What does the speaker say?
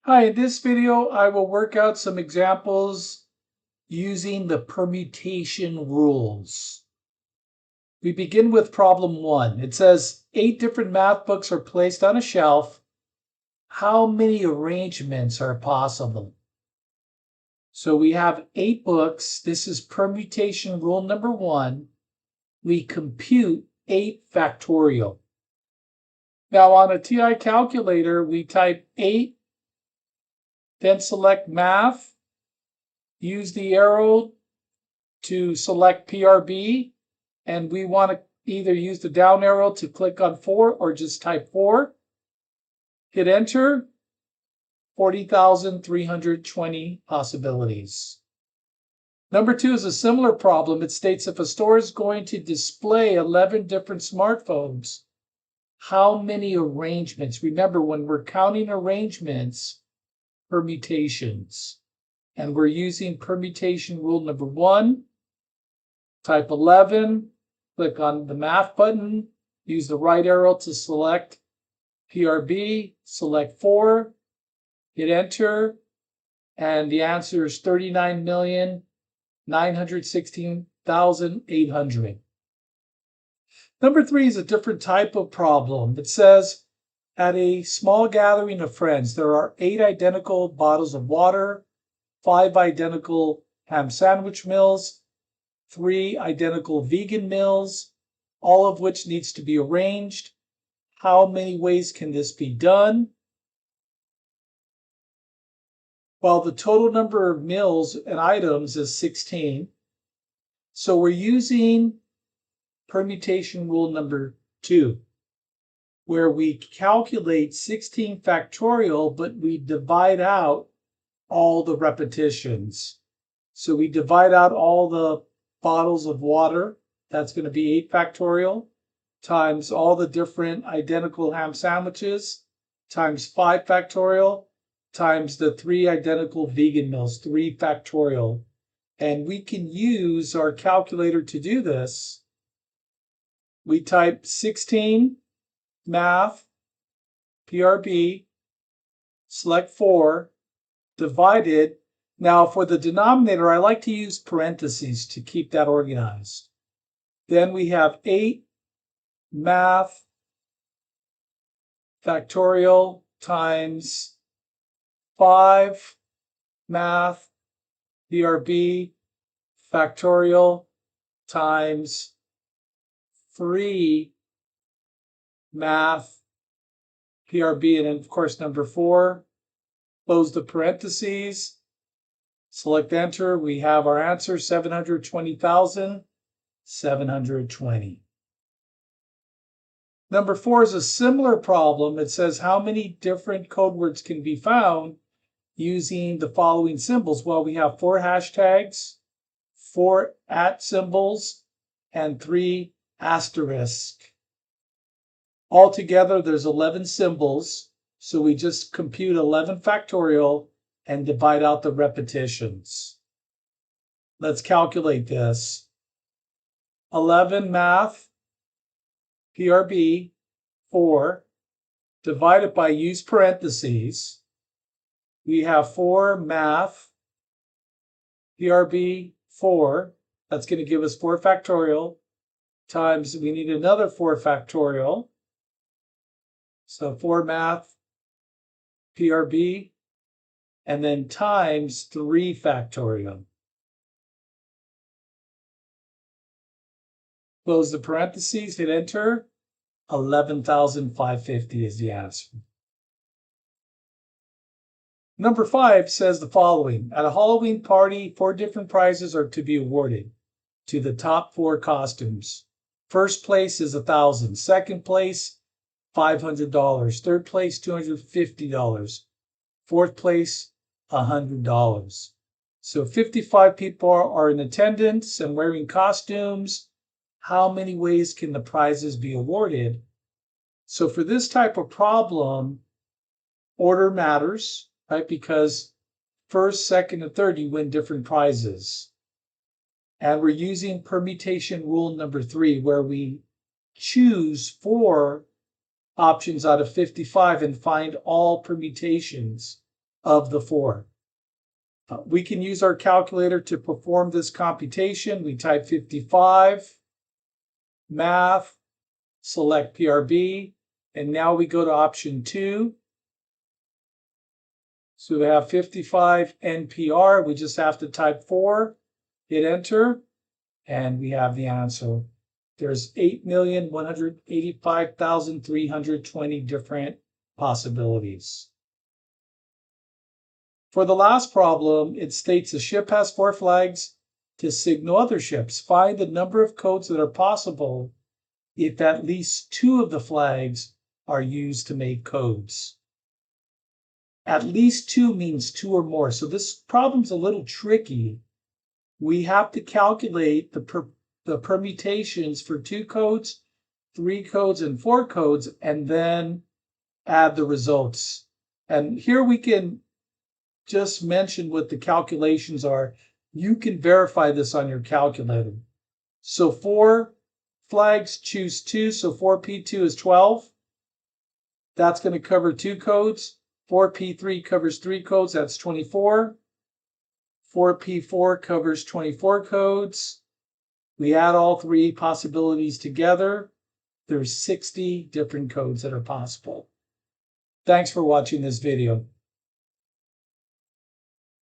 Hi, in this video, I will work out some examples using the permutation rules. We begin with problem 1. It says 8 different math books are placed on a shelf. How many arrangements are possible? So we have 8 books. This is permutation rule number 1. We compute 8 factorial. Now on a TI calculator, we type 8, then select math. Use the arrow to select PRB, and we want to either use the down arrow to click on 4 or just type 4. Hit enter. 40,320 possibilities. Number 2 is a similar problem. It states if a store is going to display 11 different smartphones, how many arrangements? Remember, when we're counting arrangements, permutations. And we're using permutation rule number 1. Type 11, click on the math button, use the right arrow to select PRB, select 4, hit enter, and the answer is 39,916,800. Number 3 is a different type of problem. It says, at a small gathering of friends, there are 8 identical bottles of water, 5 identical ham sandwich meals, 3 identical vegan meals, all of which needs to be arranged. How many ways can this be done? Well, the total number of meals and items is 16. So we're using permutation rule number 2, where we calculate 16 factorial, but we divide out all the repetitions. So we divide out all the bottles of water, that's going to be 8 factorial, times all the different identical ham sandwiches, times 5 factorial, times the 3 identical vegan meals, 3 factorial. And we can use our calculator to do this. We type 16, math, PRB, select 4, divided. Now for the denominator, I like to use parentheses to keep that organized. Then we have 8 math factorial times 5 math PRB factorial times 3 math PRB, and then of course number 4. Close the parentheses, select enter. We have our answer, 720,720. Number 4 is a similar problem. It says how many different code words can be found using the following symbols? Well, we have 4 hashtags, 4 @ symbols, and 3 asterisks. Altogether, there's 11 symbols. So we just compute 11 factorial and divide out the repetitions. Let's calculate this. 11 math, PRB, 4, divided by, use parentheses. We have 4 math, PRB, 4. That's going to give us 4 factorial, times, we need another 4 factorial. So 4 math, PRB, and then times 3 factorial. Close the parentheses, hit enter. 11,550 is the answer. Number 5 says the following. At a Halloween party, 4 different prizes are to be awarded to the top 4 costumes. First place is $1,000. Second place, $500. Third place, $250. Fourth place, $100. So 55 people are in attendance and wearing costumes. How many ways can the prizes be awarded? So for this type of problem, order matters, right? Because first, second, and third, you win different prizes. And we're using permutation rule number 3, where we choose 4 options out of 55 and find all permutations of the 4. We can use our calculator to perform this computation. We type 55, math, select PRB, and now we go to option 2. So we have 55 NPR. We just have to type 4, hit enter, and we have the answer. There's 8,185,320 different possibilities. For the last problem, it states a ship has 4 flags to signal other ships. Find the number of codes that are possible if at least 2 of the flags are used to make codes. At least 2 means 2 or more. So this problem's a little tricky. We have to calculate the permutations for 2 codes, 3 codes, and 4 codes, and then add the results. And here we can just mention what the calculations are. You can verify this on your calculator. So 4 flags, choose 2, so 4P2 is 12. That's going to cover 2 codes. 4P3 covers 3 codes, that's 24. 4P4 covers 24 codes. We add all 3 possibilities together. There's 60 different codes that are possible. Thanks for watching this video.